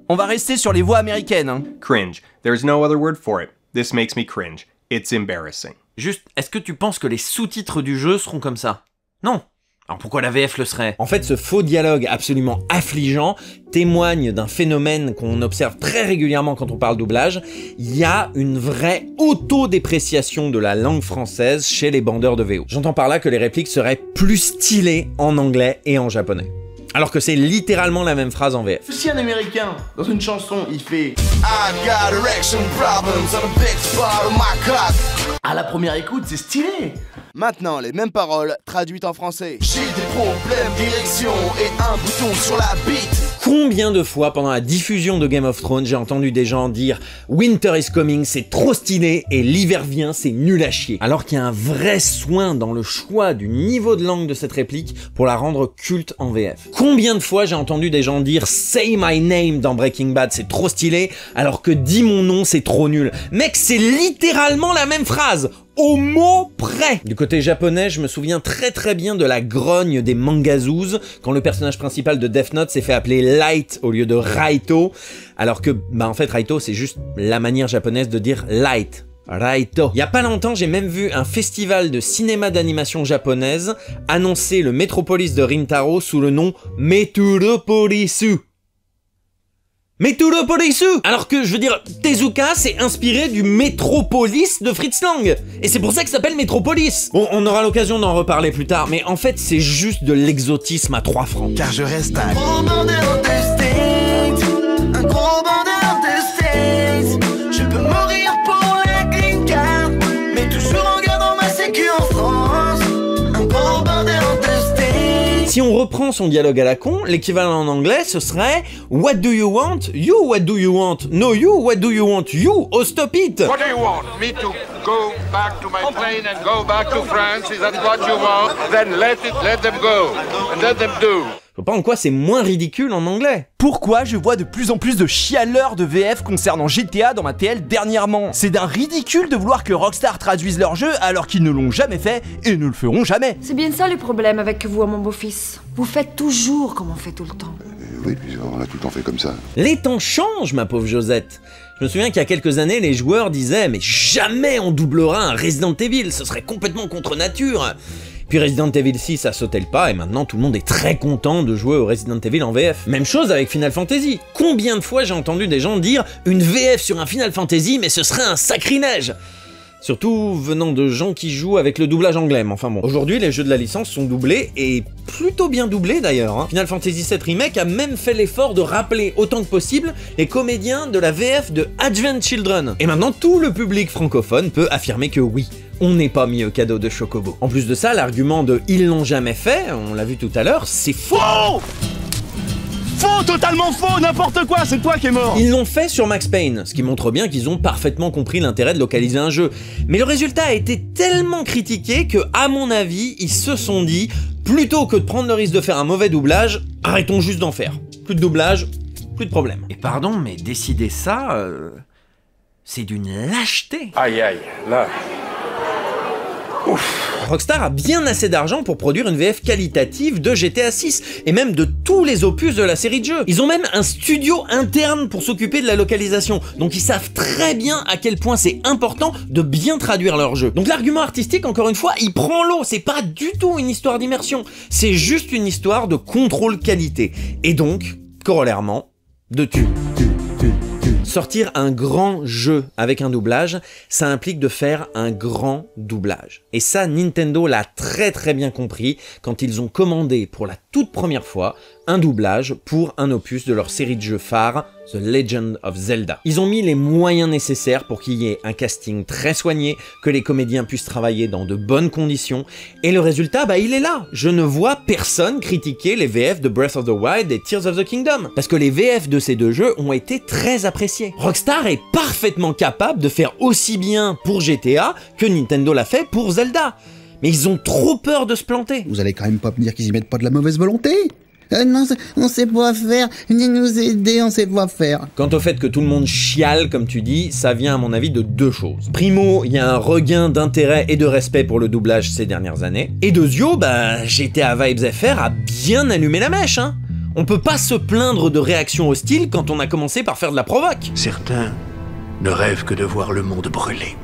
On va rester sur les voix américaines hein. Cringe. There's no other word for it. This makes me cringe. It's embarrassing. Juste, est-ce que tu penses que les sous-titres du jeu seront comme ça? Non. Alors pourquoi la VF le serait? En fait, ce faux dialogue absolument affligeant témoigne d'un phénomène qu'on observe très régulièrement quand on parle doublage. Il y a une vraie auto-dépréciation de la langue française chez les bandeurs de VO. J'entends par là que les répliques seraient plus stylées en anglais et en japonais. Alors que c'est littéralement la même phrase en VF. Si un américain, dans une chanson, il fait I got erection problems on a big spot on my cock. À la première écoute, c'est stylé. Maintenant, les mêmes paroles traduites en français. J'ai des problèmes d'érection et un bouton sur la bite. Combien de fois pendant la diffusion de Game of Thrones j'ai entendu des gens dire Winter is coming, c'est trop stylé, et l'hiver vient, c'est nul à chier. Alors qu'il y a un vrai soin dans le choix du niveau de langue de cette réplique pour la rendre culte en VF. Combien de fois j'ai entendu des gens dire Say my name dans Breaking Bad, c'est trop stylé, alors que Dis mon nom, c'est trop nul. Mec, c'est littéralement la même phrase. au mot près. Du côté japonais, je me souviens très bien de la grogne des mangazouz quand le personnage principal de Death Note s'est fait appeler Light au lieu de Raito, alors que, en fait, Raito, c'est juste la manière japonaise de dire Light. Raito. Il y a pas longtemps, j'ai même vu un festival de cinéma d'animation japonaise annoncer le Metropolis de Rintaro sous le nom Metropolisu. Metropolisu! Alors que, je veux dire, Tezuka s'est inspiré du Metropolis de Fritz Lang. Et c'est pour ça que ça s'appelle Metropolis. Bon, on aura l'occasion d'en reparler plus tard, mais en fait, c'est juste de l'exotisme à 3 francs. Car je reste à... Je peux mourir pour la green card, mais toujours en gardant ma sécu en France. Un gros bordel de state. Si on reprend son dialogue à la con, l'équivalent en anglais, ce serait What do you want? You, what do you want? No, you, what do you want? You, oh stop it! What do you want? Me to go back to my plane and go back to France? Is that what you want? Then let them go, and let them do. Je vois pas en quoi c'est moins ridicule en anglais. Pourquoi je vois de plus en plus de chialeurs de VF concernant GTA dans ma TL dernièrement? C'est d'un ridicule de vouloir que Rockstar traduise leur jeu alors qu'ils ne l'ont jamais fait et ne le feront jamais. C'est bien ça le problème avec vous, mon beau-fils. Vous faites toujours comme on fait tout le temps. Oui, puis on a tout le temps fait comme ça. Les temps changent, ma pauvre Josette. Je me souviens qu'il y a quelques années, les joueurs disaient « Mais jamais on doublera un Resident Evil, ce serait complètement contre nature !» Puis Resident Evil 6 a sauté le pas et maintenant tout le monde est très content de jouer au Resident Evil en VF. Même chose avec Final Fantasy. Combien de fois j'ai entendu des gens dire « Une VF sur un Final Fantasy, mais ce serait un sacrilège !» Surtout venant de gens qui jouent avec le doublage anglais, mais enfin bon. Aujourd'hui, les jeux de la licence sont doublés, et plutôt bien doublés d'ailleurs. Hein. Final Fantasy VII Remake a même fait l'effort de rappeler autant que possible les comédiens de la VF de Advent Children. Et maintenant, tout le public francophone peut affirmer que oui, on n'est pas mis au cadeau de Chocobo. En plus de ça, l'argument de « ils l'ont jamais fait », on l'a vu tout à l'heure, c'est faux! Faux, totalement faux, n'importe quoi, c'est toi qui es mort. Ils l'ont fait sur Max Payne, ce qui montre bien qu'ils ont parfaitement compris l'intérêt de localiser un jeu. Mais le résultat a été tellement critiqué que, à mon avis, ils se sont dit, plutôt que de prendre le risque de faire un mauvais doublage, arrêtons juste d'en faire. Plus de doublage, plus de problème. Et pardon, mais décider ça, c'est d'une lâcheté. Aïe aïe, là... Ouf. Rockstar a bien assez d'argent pour produire une VF qualitative de GTA 6 et même de tous les opus de la série de jeux. Ils ont même un studio interne pour s'occuper de la localisation, donc ils savent très bien à quel point c'est important de bien traduire leur jeu. Donc l'argument artistique, encore une fois, il prend l'eau, c'est pas du tout une histoire d'immersion, c'est juste une histoire de contrôle qualité, et donc, corollairement, de thunes. Sortir un grand jeu avec un doublage, ça implique de faire un grand doublage. Et ça, Nintendo l'a très bien compris quand ils ont commandé pour la toute première fois un doublage pour un opus de leur série de jeux phare, The Legend of Zelda. Ils ont mis les moyens nécessaires pour qu'il y ait un casting très soigné, que les comédiens puissent travailler dans de bonnes conditions, et le résultat, il est là. Je ne vois personne critiquer les VF de Breath of the Wild et Tears of the Kingdom, parce que les VF de ces deux jeux ont été très appréciés. Rockstar est parfaitement capable de faire aussi bien pour GTA que Nintendo l'a fait pour Zelda. Mais ils ont trop peur de se planter. Vous allez quand même pas me dire qu'ils y mettent pas de la mauvaise volonté? Non, on sait pas faire, venez nous aider, on sait pas faire. Quant au fait que tout le monde chiale, comme tu dis, ça vient à mon avis de deux choses. Primo, il y a un regain d'intérêt et de respect pour le doublage ces dernières années. Et deuxio, GTA Vibes FR a bien allumé la mèche, hein. On peut pas se plaindre de réactions hostiles quand on a commencé par faire de la provoque. Certains ne rêvent que de voir le monde brûler.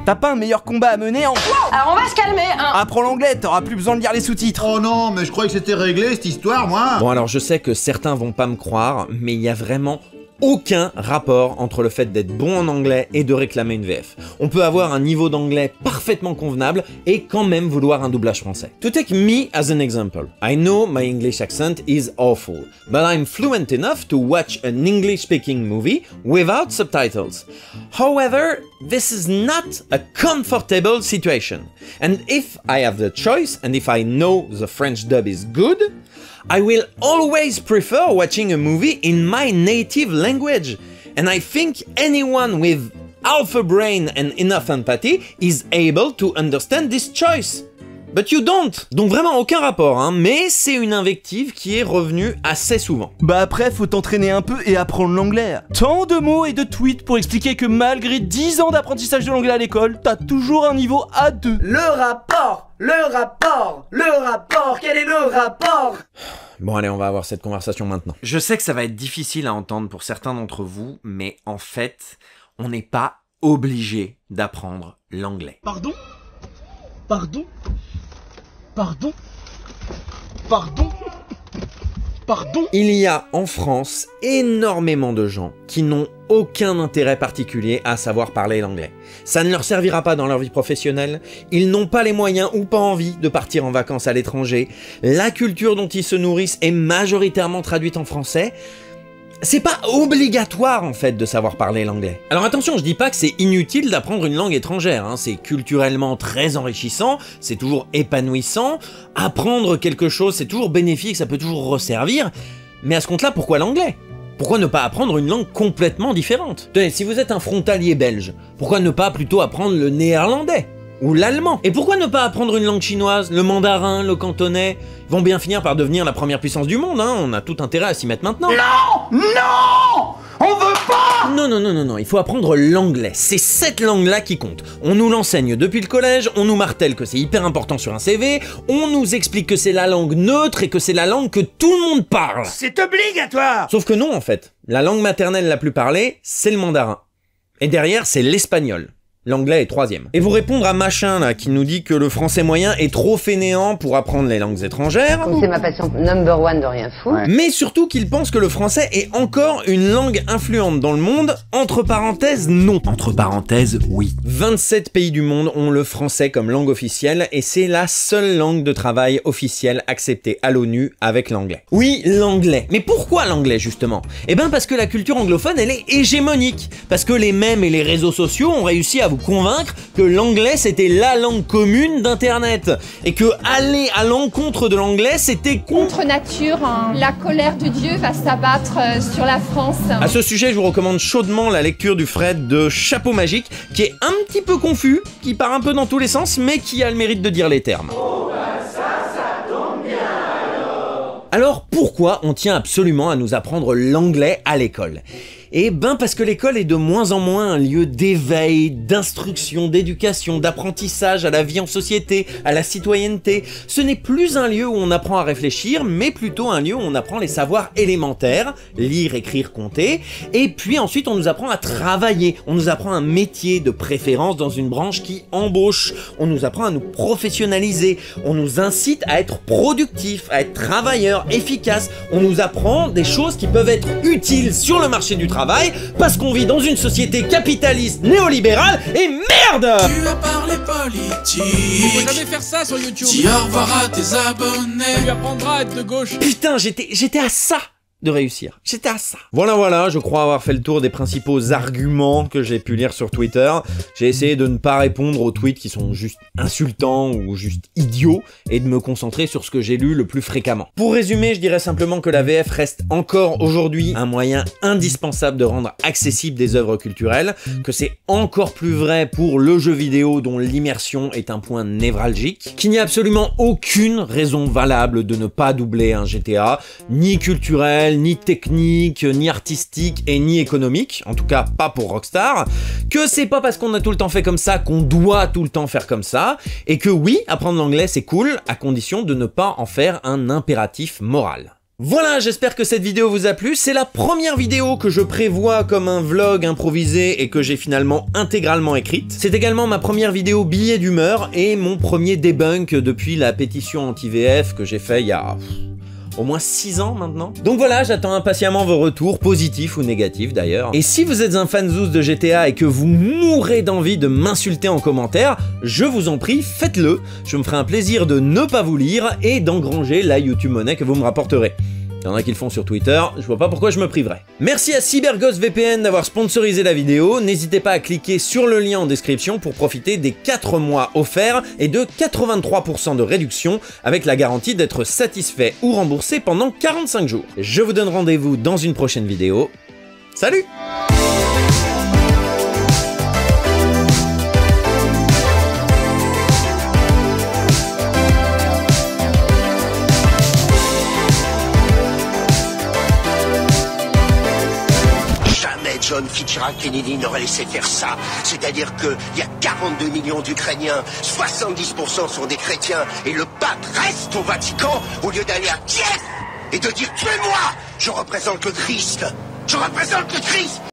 T'as pas un meilleur combat à mener en... Alors on va se calmer, hein. Apprends l'anglais, t'auras plus besoin de lire les sous-titres. Oh non, mais je croyais que c'était réglé cette histoire, moi. Bon alors je sais que certains vont pas me croire, mais il y a vraiment aucun rapport entre le fait d'être bon en anglais et de réclamer une VF. On peut avoir un niveau d'anglais parfaitement convenable et quand même vouloir un doublage français. To take me as an example, I know my English accent is awful, but I'm fluent enough to watch an English-speaking movie without subtitles. However, this is not a comfortable situation, and if I have the choice and if I know the French dub is good, I will always prefer watching a movie in my native language, and I think anyone with half a brain and enough empathy is able to understand this choice. But you don't. Donc vraiment aucun rapport, hein, mais c'est une invective qui est revenue assez souvent. Bah après, faut t'entraîner un peu et apprendre l'anglais. Tant de mots et de tweets pour expliquer que malgré 10 ans d'apprentissage de l'anglais à l'école, t'as toujours un niveau A2. Le rapport, quel est le rapport? Bon allez, on va avoir cette conversation maintenant. Je sais que ça va être difficile à entendre pour certains d'entre vous, mais en fait, on n'est pas obligé d'apprendre l'anglais. Pardon? Il y a en France énormément de gens qui n'ont aucun intérêt particulier à savoir parler l'anglais. Ça ne leur servira pas dans leur vie professionnelle, ils n'ont pas les moyens ou pas envie de partir en vacances à l'étranger, la culture dont ils se nourrissent est majoritairement traduite en français. C'est pas obligatoire en fait de savoir parler l'anglais. Alors attention, je dis pas que c'est inutile d'apprendre une langue étrangère, hein. C'est culturellement très enrichissant, c'est toujours épanouissant, apprendre quelque chose c'est toujours bénéfique, ça peut toujours resservir, mais à ce compte-là, pourquoi l'anglais ? Pourquoi ne pas apprendre une langue complètement différente ? Tenez, si vous êtes un frontalier belge, pourquoi ne pas plutôt apprendre le néerlandais ? Ou l'allemand. Et pourquoi ne pas apprendre une langue chinoise, le mandarin, le cantonais ? Ils vont bien finir par devenir la première puissance du monde, hein, on a tout intérêt à s'y mettre maintenant. Non, on veut pas. Non, il faut apprendre l'anglais, c'est cette langue-là qui compte. On nous l'enseigne depuis le collège, on nous martèle que c'est hyper important sur un CV, on nous explique que c'est la langue neutre et que c'est la langue que tout le monde parle. C'est obligatoire. Sauf que non en fait, la langue maternelle la plus parlée, c'est le mandarin. Et derrière, c'est l'espagnol. L'anglais est 3e. Et vous répondre à machin là qui nous dit que le français moyen est trop fainéant pour apprendre les langues étrangères. Comme c'est ma passion number one de rien foutre. Ouais. Mais surtout qu'il pense que le français est encore une langue influente dans le monde. Entre parenthèses, non. Entre parenthèses, oui. 27 pays du monde ont le français comme langue officielle et c'est la seule langue de travail officielle acceptée à l'ONU avec l'anglais. Oui, l'anglais. Mais pourquoi l'anglais justement ? Eh ben parce que la culture anglophone elle est hégémonique. Parce que les mèmes et les réseaux sociaux ont réussi à vous convaincre que l'anglais c'était la langue commune d'internet et que aller à l'encontre de l'anglais c'était contre nature, hein. La colère de Dieu va s'abattre sur la France. À ce sujet, je vous recommande chaudement la lecture du Fred de Chapeau Magique qui est un petit peu confus, qui part un peu dans tous les sens mais qui a le mérite de dire les termes. Oh bah ça tombe bien alors. Alors pourquoi on tient absolument à nous apprendre l'anglais à l'école ? Eh ben parce que l'école est de moins en moins un lieu d'éveil, d'instruction, d'éducation, d'apprentissage à la vie en société, à la citoyenneté. Ce n'est plus un lieu où on apprend à réfléchir, mais plutôt un lieu où on apprend les savoirs élémentaires, lire, écrire, compter, et puis ensuite on nous apprend à travailler, on nous apprend un métier de préférence dans une branche qui embauche, on nous apprend à nous professionnaliser, on nous incite à être productif, à être travailleur, efficace, on nous apprend des choses qui peuvent être utiles sur le marché du travail, parce qu'on vit dans une société capitaliste néolibérale et merde! Tu vas parler politique. Faut jamais faire ça sur YouTube. Dis au revoir à tes abonnés. Ça lui apprendra à être de gauche. Putain, j'étais à ça de réussir. J'étais à ça. Voilà, je crois avoir fait le tour des principaux arguments que j'ai pu lire sur Twitter. J'ai essayé de ne pas répondre aux tweets qui sont juste insultants ou juste idiots et de me concentrer sur ce que j'ai lu le plus fréquemment. Pour résumer, je dirais simplement que la VF reste encore aujourd'hui un moyen indispensable de rendre accessibles des œuvres culturelles, que c'est encore plus vrai pour le jeu vidéo dont l'immersion est un point névralgique, qu'il n'y a absolument aucune raison valable de ne pas doubler un GTA, ni culturel, ni technique, ni artistique et ni économique, en tout cas pas pour Rockstar, que c'est pas parce qu'on a tout le temps fait comme ça qu'on doit tout le temps faire comme ça, et que oui, apprendre l'anglais c'est cool, à condition de ne pas en faire un impératif moral. Voilà, j'espère que cette vidéo vous a plu, c'est la première vidéo que je prévois comme un vlog improvisé et que j'ai finalement intégralement écrite. C'est également ma première vidéo billet d'humeur et mon premier debunk depuis la pétition anti-VF que j'ai fait il y a au moins 6 ans maintenant. Donc voilà, j'attends impatiemment vos retours, positifs ou négatifs d'ailleurs. Et si vous êtes un fan zouz de GTA et que vous mourrez d'envie de m'insulter en commentaire, je vous en prie, faites-le. Je me ferai un plaisir de ne pas vous lire et d'engranger la YouTube monnaie que vous me rapporterez. Il y en a qui le font sur Twitter, je vois pas pourquoi je me priverais. Merci à CyberGhost VPN d'avoir sponsorisé la vidéo, n'hésitez pas à cliquer sur le lien en description pour profiter des 4 mois offerts et de 83% de réduction avec la garantie d'être satisfait ou remboursé pendant 45 jours. Je vous donne rendez-vous dans une prochaine vidéo. Salut! John Fitzgerald Kennedy n'aurait laissé faire ça. C'est-à-dire qu'il y a 42 millions d'Ukrainiens, 70% sont des chrétiens, et le pape reste au Vatican au lieu d'aller à Kiev et de dire « Tuez-moi ! Je représente le Christ ! Je représente le Christ !»